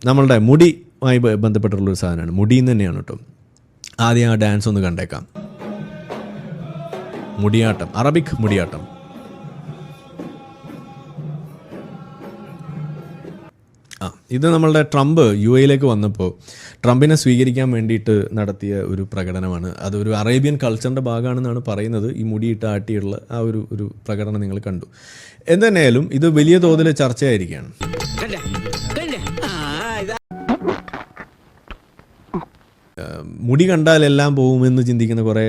നമ്മളുടെ മുടിയുമായി ബന്ധപ്പെട്ടുള്ളൊരു സാധനമാണ്. മുടിയിൽ നിന്ന് തന്നെയാണ് കേട്ടോ. ആദ്യം ആ ഡാൻസ് ഒന്ന് കണ്ടേക്കാം. മുടിയാട്ടം, അറബിക് മുടിയാട്ടം. ഇത് നമ്മളുടെ ട്രംപ് യിലേക്ക് വന്നപ്പോൾ ട്രംപിനെ സ്വീകരിക്കാൻ വേണ്ടിയിട്ട് നടത്തിയ ഒരു പ്രകടനമാണ്. അതൊരു അറേബ്യൻ കൾച്ചറിൻ്റെ ഭാഗമാണെന്നാണ് പറയുന്നത്. ഈ മുടിയിട്ട് ആട്ടിയുള്ള ആ ഒരു പ്രകടനം നിങ്ങൾ കണ്ടു. എന്തുതന്നെയായാലും ഇത് വലിയ തോതിൽ ചർച്ചയായിരിക്കുകയാണ്. മുടി കണ്ടാൽ എല്ലാം പോകുമെന്ന് ചിന്തിക്കുന്ന കുറേ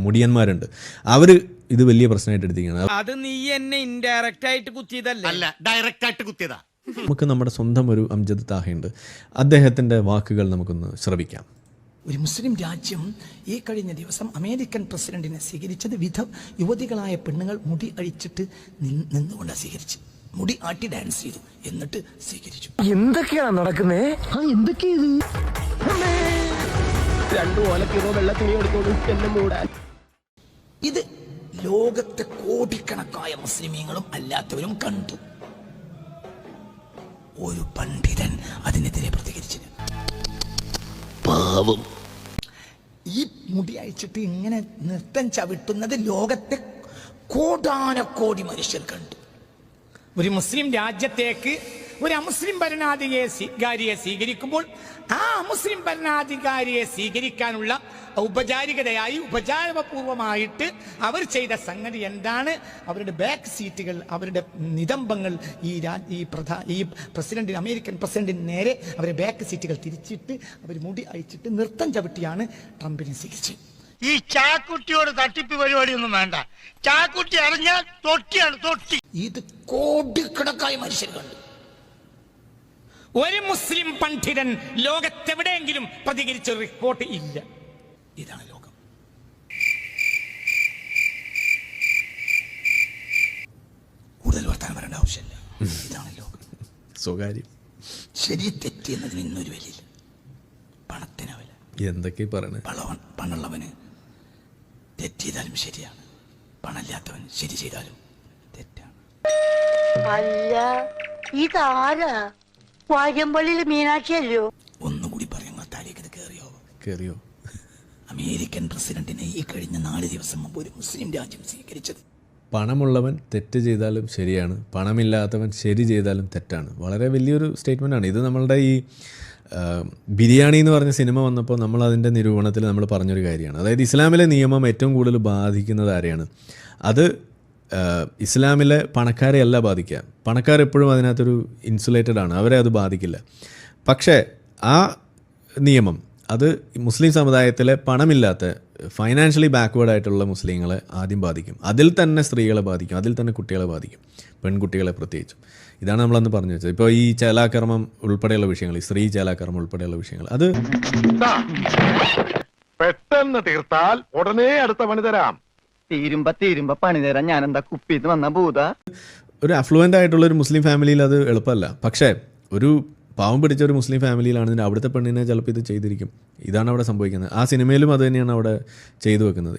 മുടിയന്മാരുണ്ട്. അവർ ഇത് വലിയ പ്രശ്നമായിട്ട് എടുത്തിരിക്കുകയാണ്. അത് നീ എന്നെ ഇൻഡയറക്റ്റ് ആയിട്ട് കുത്തിയതല്ല, ഡയറക്റ്റ് ആയിട്ട് കുത്തിയതാ. നമുക്ക് നമ്മുടെ സ്വന്തം ഒരു അംജദ് താഹയുണ്ട്. അദ്ദേഹത്തിൻ്റെ വാക്കുകൾ നമുക്കൊന്ന് ശ്രവിക്കാം. ഒരു മുസ്ലിം രാജ്യം ഈ കഴിഞ്ഞ ദിവസം അമേരിക്കൻ പ്രസിഡന്റിനെ സ്വീകരിച്ചത് യുവതികളായ പെണ്ണുങ്ങൾ മുടി അഴിച്ചിട്ട് നിന്നുകൊണ്ട് സ്വീകരിച്ചു. മുടി ആട്ടി ഡാൻസ് ചെയ്തു, എന്നിട്ട് സ്വീകരിച്ചു. എന്തൊക്കെയാണ് നടക്കുന്നേ? ഇത് ലോകത്തെ കോടിക്കണക്കായ മുസ്ലിമീങ്ങളും അല്ലാത്തവരും കണ്ടു. ഒരു പണ്ഡിതൻ അതിനെതിരെ പ്രതികരിച്ചില്ല. പാവം. ഈ മുടി അഴിച്ചിട്ട് ഇങ്ങനെ നൃത്തം ചവിട്ടുന്നത് ലോകത്തെ കോടാനക്കോടി മനുഷ്യർ കണ്ടു. ഒരു മുസ്ലിം രാജ്യത്തേക്ക് ഒരു അമുസ്ലിം ഭരണാധികാരിയെ സ്വീകരിക്കുമ്പോൾ ആ മുസ്ലിം ഭരണാധികാരിയെ സ്വീകരിക്കാനുള്ള ഔപചാരികതയായി ഉപചാരപൂർവമായിട്ട് അവർ ചെയ്ത സംഗതി എന്താണ്? അവരുടെ ബാക്ക് സീറ്റുകൾ, അവരുടെ നിതംബങ്ങൾ ഈ പ്രസിഡന്റിന്, അമേരിക്കൻ പ്രസിഡന്റിന് നേരെ അവരുടെ ബാക്ക് സീറ്റുകൾ തിരിച്ചിട്ട് അവർ മുടി അഴിച്ചിട്ട് നൃത്തം ചവിട്ടിയാണ് ട്രംപിനെ സ്വീകരിച്ചത്. ഈ ചാക്കുട്ടിയോട് തട്ടിപ്പ് പരിപാടിയൊന്നും വേണ്ട. ചാക്കുട്ടി അറിഞ്ഞാൽ തൊട്ടിയാണ് തൊട്ടി. ഇത് കോടിക്കണക്കായ മനുഷ്യർ കണ്ടു. ഒരു മുസ്ലിം പണ്ഡിതൻ ലോകത്തെവിടെയെങ്കിലും പ്രതികരിച്ച റിപ്പോർട്ട് ഇല്ല. ഇതാണ് ലോകം. കൂടുതൽ വർത്താനം വരേണ്ട ആവശ്യമില്ല. ഇതാണ് ലോകം. സ്വകാര്യം. ശരി തെറ്റി എന്നതിന് ഇന്നൊരു വിലയില്ല. പണത്തിന് വില. എന്തൊക്കെ പറയണേ? പണമുള്ളവന് തെറ്റ് ചെയ്താലും ശരിയാണ്, പണമില്ലാത്തവൻ ശരി ചെയ്താലും തെറ്റാണ്. അല്ല, ഇതാരാ? വാര്യമ്പള്ളിയിലെ മീനാക്ഷി അല്ലയോ? ഒന്നുകൂടി പറയുന്ന താലേക്ക് ഇത് കേറിയോ? അമേരിക്കൻ പ്രസിഡന്റിനെ ഈ കഴിഞ്ഞ 4 ദിവസം മുമ്പ് ഒരു മുസ്ലിം രാജ്യം സ്വീകരിച്ചത്. പണമുള്ളവൻ തെറ്റ് ചെയ്താലും ശരിയാണ്, പണമില്ലാത്തവൻ ശരി ചെയ്താലും തെറ്റാണ്. വളരെ വലിയൊരു സ്റ്റേറ്റ്മെൻറ്റാണ് ഇത്. നമ്മളുടെ ഈ ബിരിയാണി എന്ന് പറഞ്ഞ സിനിമ വന്നപ്പോൾ നമ്മൾ അതിൻ്റെ നിരൂപണത്തിൽ നമ്മൾ പറഞ്ഞൊരു കാര്യമാണ്. അതായത് ഇസ്ലാമിലെ നിയമം ഏറ്റവും കൂടുതൽ ബാധിക്കുന്നത് ആരെയാണ്? അത് ഇസ്ലാമിലെ പണക്കാരെ അല്ല ബാധിക്കുക. പണക്കാരെപ്പോഴും അതിനകത്തൊരു ഇൻസുലേറ്റഡ് ആണ്, അവരെ അത് ബാധിക്കില്ല. പക്ഷേ ആ നിയമം അത് മുസ്ലിം സമുദായത്തിലെ പണമില്ലാത്ത, ഫൈനാൻഷ്യലി ബാക്ക്വേർഡ് ആയിട്ടുള്ള മുസ്ലിങ്ങളെ ആദ്യം ബാധിക്കും. അതിൽ തന്നെ സ്ത്രീകളെ ബാധിക്കും, അതിൽ തന്നെ കുട്ടികളെ ബാധിക്കും, പെൺകുട്ടികളെ പ്രത്യേകിച്ചും. ഇതാണ് നമ്മളന്ന് പറഞ്ഞു വെച്ചത്. ഇപ്പോൾ ഈ ചേലാകർമ്മം ഉൾപ്പെടെയുള്ള വിഷയങ്ങൾ, ഈ സ്ത്രീ ചേലാകർമ്മം ഉൾപ്പെടെയുള്ള വിഷയങ്ങൾ, അത് പെട്ടെന്ന് തീർത്താൽ ഉടനെ അടുത്ത പണി തരാം. തീരുമ്പ പണി തരാൻ ഞാൻ എന്താ കുപ്പിന്ന് വന്ന ഭൂത? ഒരു അഫ്ലുവൻ്റ് ആയിട്ടുള്ളൊരു മുസ്ലിം ഫാമിലിയിൽ അത് എളുപ്പമല്ല. പക്ഷേ ഒരു പാവം പിടിച്ച ഒരു മുസ്ലിം ഫാമിലിയിലാണെങ്കിൽ അവിടുത്തെ പെണ്ണിനെ ചിലപ്പോൾ ഇത് ചെയ്തിരിക്കും. ഇതാണ് അവിടെ സംഭവിക്കുന്നത്. ആ സിനിമയിലും അത് തന്നെയാണ് അവിടെ ചെയ്തു വെക്കുന്നത്.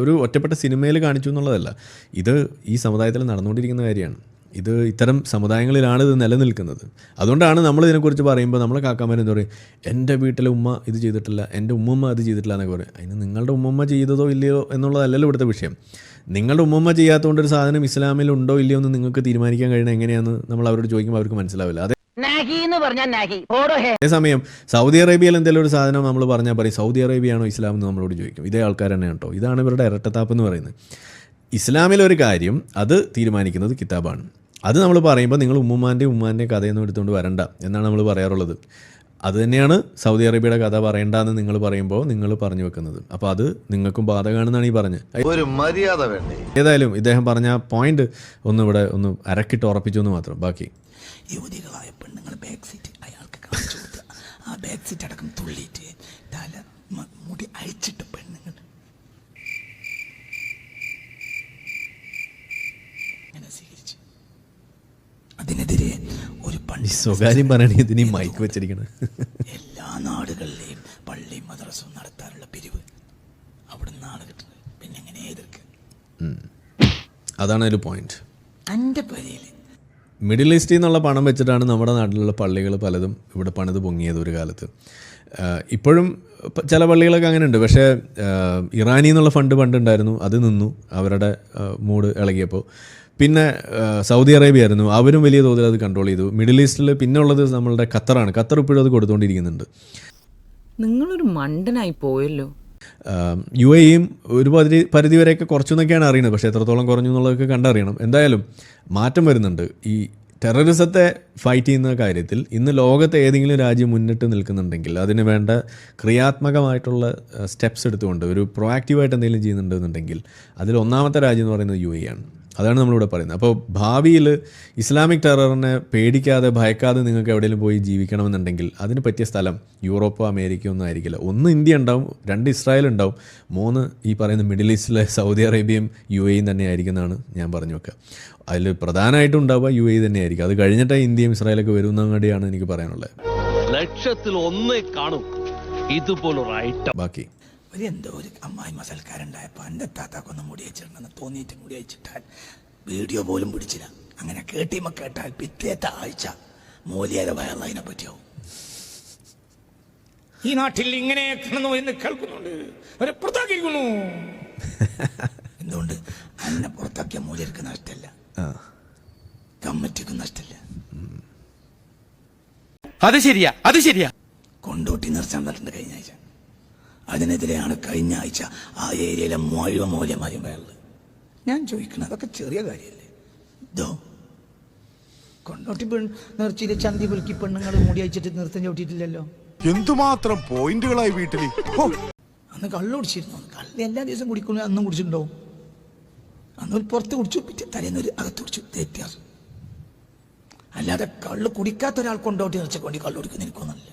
ഒരു ഒറ്റപ്പെട്ട സിനിമയിൽ കാണിച്ചു എന്നുള്ളതല്ല, ഇത് ഈ സമുദായത്തിൽ നടന്നുകൊണ്ടിരിക്കുന്ന കാര്യമാണ്. ഇത് ഇത്തരം സമുദായങ്ങളിലാണ് ഇത് നിലനിൽക്കുന്നത്. അതുകൊണ്ടാണ് നമ്മൾ ഇതിനെക്കുറിച്ച് പറയുമ്പോൾ നമ്മളെ കാക്കാമാരെന്താ പറയും, എൻ്റെ വീട്ടിലെ ഉമ്മ ഇത് ചെയ്തിട്ടില്ല, എൻ്റെ ഉമ്മമ്മ അത് ചെയ്തിട്ടില്ല എന്നൊക്കെ പറയും. അതിന് നിങ്ങളുടെ ഉമ്മമ്മ ചെയ്തതോ ഇല്ലയോ എന്നുള്ളതല്ലല്ലോ ഇവിടുത്തെ വിഷയം. നിങ്ങളുടെ ഉമ്മമ്മ ചെയ്യാത്തതുകൊണ്ടൊരു സാധനം ഇസ്ലാമിൽ ഉണ്ടോ ഇല്ലയോ എന്ന് നിങ്ങൾക്ക് തീരുമാനിക്കാൻ കഴിയണം എങ്ങനെയാണെന്ന് നമ്മൾ അവരോട് ചോദിക്കുമ്പോൾ അവർക്ക് മനസ്സിലാവില്ല. അതേസമയം സൗദി അറേബ്യയിൽ എന്തെങ്കിലും ഒരു സാധനം നമ്മൾ പറഞ്ഞാൽ പറയും സൗദി അറേബ്യയാണോ ഇസ്ലാം എന്ന് നമ്മളോട് ചോദിക്കും. ഇതേ ആൾക്കാർ തന്നെയാണ് കേട്ടോ. ഇതാണ് ഇവരുടെ ഇരട്ടത്താപ്പ് എന്ന് പറയുന്നത്. ഇസ്ലാമിലൊരു കാര്യം അത് തീരുമാനിക്കുന്നത് കിതാബാണ്. അത് നമ്മൾ പറയുമ്പോൾ നിങ്ങൾ ഉമ്മാൻ്റെ കഥയൊന്നും എടുത്തുകൊണ്ട് വരണ്ട എന്നാണ് നമ്മൾ പറയാറുള്ളത്. അത് തന്നെയാണ് സൗദി അറേബ്യയുടെ കഥ പറയേണ്ടെന്ന് നിങ്ങൾ പറയുമ്പോൾ നിങ്ങൾ പറഞ്ഞു വെക്കുന്നത്. അപ്പോൾ അത് നിങ്ങൾക്കും ബാധകമാണെന്നാണ് ഈ പറഞ്ഞത്. ഒരു മര്യാദ വേണ്ടേ? ഏതായാലും ഇദ്ദേഹം പറഞ്ഞ പോയിന്റ് ഒന്ന് അരക്കിട്ട് ഉറപ്പിച്ചു എന്ന് മാത്രം. ബാക്കി യുവതികളായ പെണ്ണുങ്ങൾ ബാക്ക് സീറ്റ് അയാൾക്ക് കാണിച്ചു കൊടുത്ത് ആ ബാക്ക് സീറ്റ് അടക്കം തുള്ളിയിട്ട് തല മുടി അഴിച്ചിട്ട് പെണ്ണുങ്ങൾ അങ്ങനെ സ്വീകരിച്ചു. അതിനെതിരെ ഒരു സ്വകാര്യം പറയണേ ഇതിന് മൈക്ക് വെച്ചിരിക്കണം. എല്ലാ നാടുകളിലെയും പള്ളിയും മദ്രസവും നടത്താനുള്ള പിരിവ് അവിടെ നിന്നാണ് കിട്ടുന്നത്. പിന്നെ എങ്ങനെ എതിർക്കുക? അതാണ് ഒരു പോയിന്റ്. എൻ്റെ പേരിൽ മിഡിൽ ഈസ്റ്റിൽ നിന്നുള്ള പണം വെച്ചിട്ടാണ് നമ്മുടെ നാട്ടിലുള്ള പള്ളികൾ പലതും ഇവിടെ പണിത് പൊങ്ങിയത് ഒരു കാലത്ത്. ഇപ്പോഴും ചില പള്ളികളൊക്കെ അങ്ങനെ ഉണ്ട്. പക്ഷേ ഇറാനിൽ നിന്നുള്ള ഫണ്ട് പണ്ടുണ്ടായിരുന്നു, അത് നിന്നു അവരുടെ മൂഡ് ഇളകിയപ്പോൾ. പിന്നെ സൗദി അറേബ്യ ആയിരുന്നു, അവരും വലിയ തോതിൽ അത് കൺട്രോൾ ചെയ്തു. മിഡിൽ ഈസ്റ്റിൽ പിന്നെ ഉള്ളത് നമ്മളുടെ ഖത്തറാണ്. ഖത്തർ ഇപ്പോഴും അത് കൊടുത്തുകൊണ്ടിരിക്കുന്നുണ്ട്. നിങ്ങളൊരു മണ്ടനായി പോയല്ലോ. UAEയും ഒരു പരിധി വരെയൊക്കെ കുറച്ചെന്നൊക്കെയാണ് അറിയുന്നത്. പക്ഷേ എത്രത്തോളം കുറഞ്ഞു എന്നുള്ളതൊക്കെ കണ്ടറിയണം. എന്തായാലും മാറ്റം വരുന്നുണ്ട്. ഈ ടെററിസത്തെ ഫൈറ്റ് ചെയ്യുന്ന കാര്യത്തിൽ ഇന്ന് ലോകത്തെ ഏതെങ്കിലും രാജ്യം മുന്നിട്ട് നിൽക്കുന്നുണ്ടെങ്കിൽ അതിന് വേണ്ട ക്രിയാത്മകമായിട്ടുള്ള സ്റ്റെപ്സ് എടുത്തുകൊണ്ട് ഒരു പ്രൊആക്റ്റീവായിട്ട് എന്തെങ്കിലും ചെയ്യുന്നുണ്ടെന്നുണ്ടെങ്കിൽ അതിൽ ഒന്നാമത്തെ രാജ്യം എന്ന് പറയുന്നത് UAE ആണ്. അതാണ് നമ്മളിവിടെ പറയുന്നത്. അപ്പോൾ ഭാവിയിൽ ഇസ്ലാമിക് ടെററിനെ പേടിക്കാതെ ഭയക്കാതെ നിങ്ങൾക്ക് എവിടെയെങ്കിലും പോയി ജീവിക്കണമെന്നുണ്ടെങ്കിൽ അതിന് പറ്റിയ സ്ഥലം യൂറോപ്പോ അമേരിക്കയോ ഒന്നും ആയിരിക്കില്ല. 1 ഇന്ത്യ ഉണ്ടാവും, 2 ഇസ്രായേൽ ഉണ്ടാവും, 3 ഈ പറയുന്ന മിഡിൽ ഈസ്റ്റിലെ സൗദി അറേബ്യയും UAEയും തന്നെ ആയിരിക്കുന്നതാണ് ഞാൻ പറഞ്ഞു വെക്കുക. അതിൽ പ്രധാനമായിട്ടും ഉണ്ടാവുക UAE തന്നെയായിരിക്കും. അത് കഴിഞ്ഞിട്ട് ഇന്ത്യയും ഇസ്രായേലൊക്കെ വരുന്നങ്ങടിയാണ് എനിക്ക് പറയാനുള്ളത്. ലക്ഷത്തിൽ 1 കാണും ഇതുപോലൊരു ഐറ്റം. ബാക്കി എന്തോ ഒരു അമ്മായി മസൽക്കാരുണ്ടായപ്പോൾ എൻ്റെ താത്താക്കൊന്ന് മുടി വെച്ചിട്ടുണ്ടെന്ന് തോന്നിയിട്ട് മുടി വെച്ചിട്ടാൽ വീഡിയോ പോലും പിടിച്ചില്ല. അങ്ങനെ കേട്ടാൽ പിറ്റേത്തെ ആഴ്ച മോലിയാരെ വയറിനെ പറ്റിയാവും. ഈ നാട്ടിൽ ഇങ്ങനെ കിടന്നു എന്ന് കേൾക്കുന്നുണ്ട്. അവരെ പുറത്താക്കിയിരിക്കുന്നു. എന്തുകൊണ്ട്? അന്നെ പുറത്താക്കിയ മൂല്യർക്ക് നഷ്ടമല്ല, കമ്മിറ്റിക്കും നഷ്ടമല്ല. അത് ശരിയാ. കൊണ്ടോട്ടി നിർച്ചാൻ തട്ടുണ്ട് കഴിഞ്ഞ ആഴ്ച. അതിനെതിരെയാണ് കഴിഞ്ഞ ആഴ്ച ആ ഏരിയയിലെ മുഴുവൻ മൂല്യമായും വയറുള്ളത്. ഞാൻ ചോദിക്കണം, അതൊക്കെ ചെറിയ കാര്യമല്ലേ? ഇതോ കൊണ്ടോട്ടി നേർച്ചയിലെ ചന്തി പുലുക്കി പെണ്ണുങ്ങൾ മുടി അയച്ചിട്ട് നൃത്തം ചവിട്ടിയിട്ടില്ലല്ലോ. എന്തുമാത്രം പോയിന്റുകളായി വീട്ടിൽ. അന്ന് കള്ളു കുടിച്ചിരുന്നു. കള്ള് എല്ലാ ദിവസവും കുടിക്കുന്നു, അന്നും കുടിച്ചിട്ടുണ്ടാവും. അന്ന് പുറത്ത് കുടിച്ചു, പിറ്റേ തലേന്നൊരു അകത്ത് കുടിച്ചു. വ്യത്യാസം. അല്ലാതെ കള്ള് കുടിക്കാത്ത ഒരാൾ കൊണ്ടോട്ടി നേർച്ചയ്ക്ക് വേണ്ടി കള്ളു കുടിക്കുന്ന എനിക്കൊന്നുമില്ല.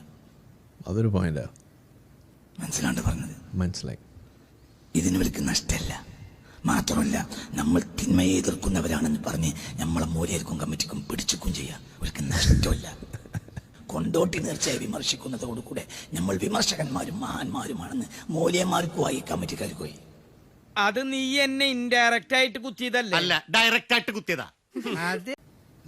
അതൊരു പോയിന്റാ. മനസ്സിലാണ്ട് പറഞ്ഞത്? മനസ്സിലായി. ഇതിന് ഇവർക്ക് നഷ്ടമല്ല. മാത്രമല്ല, നമ്മൾ തിന്മയെ എതിർക്കുന്നവരാണെന്ന് പറഞ്ഞ് നമ്മളെ മൂല്യർക്കും കമ്മിറ്റിക്കും പിടിച്ചിക്കും ചെയ്യാം. ഇവർക്ക് നഷ്ടമല്ല. കൊണ്ടോട്ടി നേർച്ചയെ വിമർശിക്കുന്നതോടുകൂടെ നമ്മൾ വിമർശകന്മാരും മഹാന്മാരുമാണെന്ന് മൂല്യന്മാർക്കുമായി കമ്മിറ്റിക്കാർക്കുമായി. അത് നീ എന്നെ ഇൻഡയറക്റ്റ് ആയിട്ട് കുത്തിയതല്ല. അല്ല, ഡയറക്റ്റ് ആയിട്ട് കുത്തിയതാ. ഇത്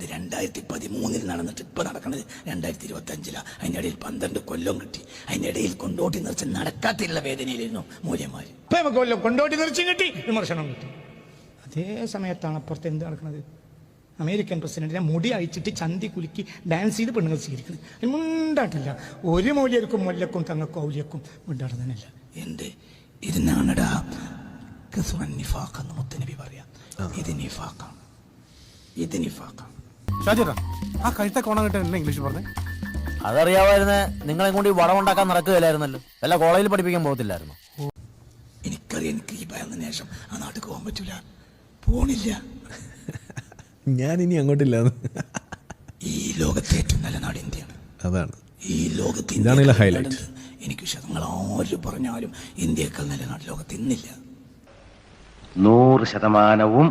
2013 നടന്നിട്ട് ഇപ്പൊ നടക്കുന്നത് 2025. അതിന്റെ ഇടയിൽ 12 കൊല്ലം കിട്ടി. അതിന്റെ ഇടയിൽ കൊണ്ടോട്ടി നേർച്ച നടക്കാത്തിലുള്ള വേദനയിലായിരുന്നു മൂല്യന്മാർ. ഇപ്പൊ നമുക്ക് കൊല്ലം കൊണ്ടോട്ടി നിർച്ചയും കിട്ടി, വിമർശനം കിട്ടി. അതേ സമയത്താണ് അപ്പുറത്ത് എന്ത് നടക്കുന്നത്? അമേരിക്കൻ പ്രസിഡന്റിനെ മുടി അഴിച്ചിട്ട് ചന്തി കുലുക്കി ഡാൻസ് ചെയ്ത് പെണ്ണുങ്ങൾ സ്വീകരിക്കുന്നത്. അതിന് മുണ്ടാട്ടില്ല. ഒരു മൂല്യർക്കും മുല്ലക്കും തങ്ങൾക്കും ഔലിയക്കും മുണ്ടാടുന്നതിനല്ല. എന്ത് ഇതിനാണടാ നിഫാഖെന്ന് മുത്തനബി പറയാം. ഇത് നിഫാഖാണ്, ഇത് നിഫാഖാണ്. ആ കഴുത്ത കോണായിട്ട് എന്നെ ഇംഗ്ലീഷ് പറഞ്ഞേ. അതറിയാമായിരുന്നേ നിങ്ങളെ കൊണ്ട് ഈ വടം ഉണ്ടാക്കാൻ നടക്കുകയില്ലായിരുന്നല്ലോ. വല്ല കോളേജിൽ പഠിപ്പിക്കാൻ പോകത്തില്ലായിരുന്നു. എനിക്കറിയാം, എനിക്ക് ഈ ഭയന്ന ശേഷം ആ നാട്ടിൽ പോകാൻ പറ്റൂല, പോണില്ല. ഞാനിനി അങ്ങോട്ടില്ല. ഈ ലോകത്തെ ഏറ്റവും നല്ല നാട് ഇന്ത്യയാണ്. അതാണ് ഈ ലോകത്ത് ഇതാണ് ഹൈലൈറ്റ്. എനിക്ക് നിങ്ങൾ ആര് പറഞ്ഞാലും ഇന്ത്യയേക്കാൾ നല്ല നാട് ലോകത്ത് ഇന്നില്ല. 100%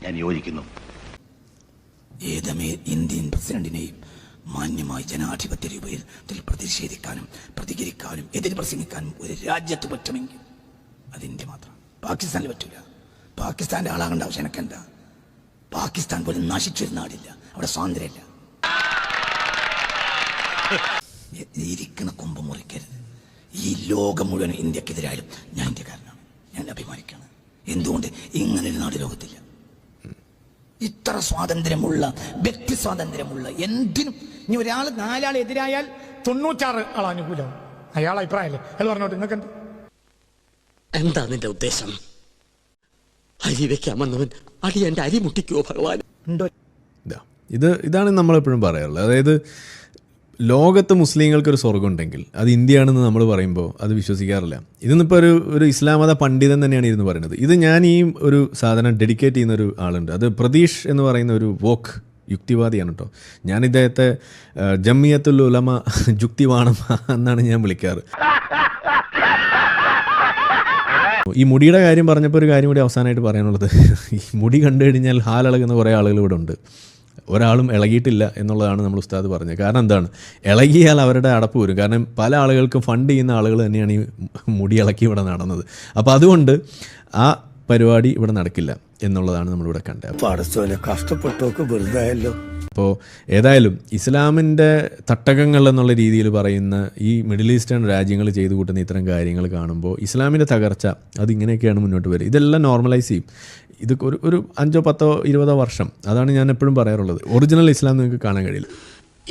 ഞാൻ യോജിക്കുന്നു. ഏതമേ ഇന്ത്യൻ പ്രസിഡന്റിനെയും മാന്യമായി ജനാധിപത്യ രൂപത്തിൽ പ്രതിഷേധിക്കാനും പ്രതികരിക്കാനും എതിര് പ്രസംഗിക്കാനും ഒരു രാജ്യത്ത് പറ്റുമെങ്കിൽ അത് ഇന്ത്യ മാത്രം. പാകിസ്ഥാനിൽ പറ്റൂല. പാകിസ്ഥാന്റെ ആളാകേണ്ട ആവശ്യം എനിക്കെന്താ? പാകിസ്ഥാൻ പോലും നശിച്ചൊരു നാടില്ല, അവിടെ സ്വാതന്ത്ര്യമില്ല. ഇരിക്കുന്ന കൊമ്പ് മുറിക്കരുത്. ഈ ലോകം മുഴുവൻ ഇന്ത്യക്കെതിരായാലും ഞാൻ ഇന്ത്യക്കാരനാണ്, ഞാൻ അഭിമാനിക്കാണ്. എന്തുകൊണ്ട് ഇങ്ങനൊരു നാട് ലോകത്തില്ല? ഇത്ര സ്വാതന്ത്ര്യമുള്ള, വ്യക്തി സ്വാതന്ത്ര്യമുള്ള എന്തിനും. ഇനി ഒരാൾ 4 ആൾ എതിരായാൽ 96 ആൾ അനുകൂലവും. അയാൾ അഭിപ്രായമല്ലേ അത് പറഞ്ഞോട്ട്. നിങ്ങൾക്ക് എന്താ നിന്റെ ഉദ്ദേശം? അരി വെക്കാമെന്നവൻ അടി എന്റെ അരി മുട്ടിക്കുവോ ഭഗവാൻ? ഉണ്ടോ? ഇതാണ് നമ്മളെപ്പോഴും പറയാറുള്ളത്. അതായത് ലോകത്ത് മുസ്ലിങ്ങൾക്കൊരു സ്വർഗ്ഗം ഉണ്ടെങ്കിൽ അത് ഇന്ത്യയാണെന്ന് നമ്മൾ പറയുമ്പോൾ അത് വിശ്വസിക്കാറില്ല. ഇതിന്നിപ്പോൾ ഒരു ഇസ്ലാം മത പണ്ഡിതൻ തന്നെയാണ് ഇരുന്ന് പറയുന്നത്. ഇത് ഞാൻ ഈ ഒരു സാധനം ഡെഡിക്കേറ്റ് ചെയ്യുന്ന ഒരു ആളുണ്ട്. അത് പ്രതീഷ് എന്ന് പറയുന്ന ഒരു വോക്ക് യുക്തിവാദിയാണ് കേട്ടോ. ഞാൻ ഇദ്ദേഹത്തെ ജമിയത്തുൽ ഉലമ ജുക്തിവാണം എന്നാണ് ഞാൻ വിളിക്കാറ്. ഈ മുടിയുടെ കാര്യം പറഞ്ഞപ്പോൾ ഒരു കാര്യം കൂടി അവസാനമായിട്ട് പറയാനുള്ളത്, ഈ മുടി കണ്ടു കഴിഞ്ഞാൽ ഹാലിളകുന്ന കുറേ ആളുകൾ ഇവിടെ ഉണ്ട്. ഒരാളും ഇളകിയിട്ടില്ല എന്നുള്ളതാണ് നമ്മൾ ഉസ്താദ് പറഞ്ഞത്. കാരണം എന്താണ്? ഇളകിയാൽ അവരുടെ അടപ്പ് വരും. കാരണം പല ആളുകൾക്കും ഫണ്ട് ചെയ്യുന്ന ആളുകൾ തന്നെയാണ് ഈ മുടി ഇളക്കി ഇവിടെ നടന്നത്. അപ്പോൾ അതുകൊണ്ട് ആ പരിപാടി ഇവിടെ നടക്കില്ല എന്നുള്ളതാണ് നമ്മളിവിടെ കണ്ടത്. കഷ്ടപ്പെട്ടൊക്കെ വെറുതായല്ലോ. അപ്പോൾ ഏതായാലും ഇസ്ലാമിൻ്റെ തട്ടകങ്ങൾ എന്നുള്ള രീതിയിൽ പറയുന്ന ഈ മിഡിൽ ഈസ്റ്റേൺ രാജ്യങ്ങൾ ചെയ്തു കൂട്ടുന്ന ഇത്തരം കാര്യങ്ങൾ കാണുമ്പോൾ ഇസ്ലാമിൻ്റെ തകർച്ച അതിങ്ങനെയൊക്കെയാണ് മുന്നോട്ട് വരിക. ഇതെല്ലാം നോർമലൈസ് ചെയ്യും. ഇത് ഒരു 5, 10, 20 വർഷം. അതാണ് ഞാൻ എപ്പോഴും പറയാറുള്ളത്. ഒറിജിനൽ ഇസ്ലാം നിങ്ങൾക്ക് കാണാൻ കഴിയില്ല.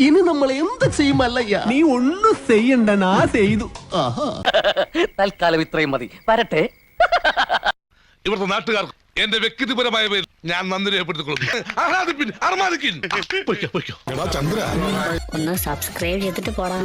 ഇനി നമ്മൾ എന്ത് ചെയ്യുമല്ലയ്യ? നീ ഒന്നും ചെയ്യണ്ട, നാ ചെയ്തു. തൽക്കാലം ഇത്രയും മതി. വരട്ടെ. ഇവിടുത്തെ നാട്ടുകാർക്ക് എന്റെ വ്യക്തിപരമായ പേര് ഞാൻ നന്ദി രേഖപ്പെടുത്തിക്കൊള്ളുന്നു. ഒന്ന് സബ്സ്ക്രൈബ് ചെയ്തിട്ട് പോടാ.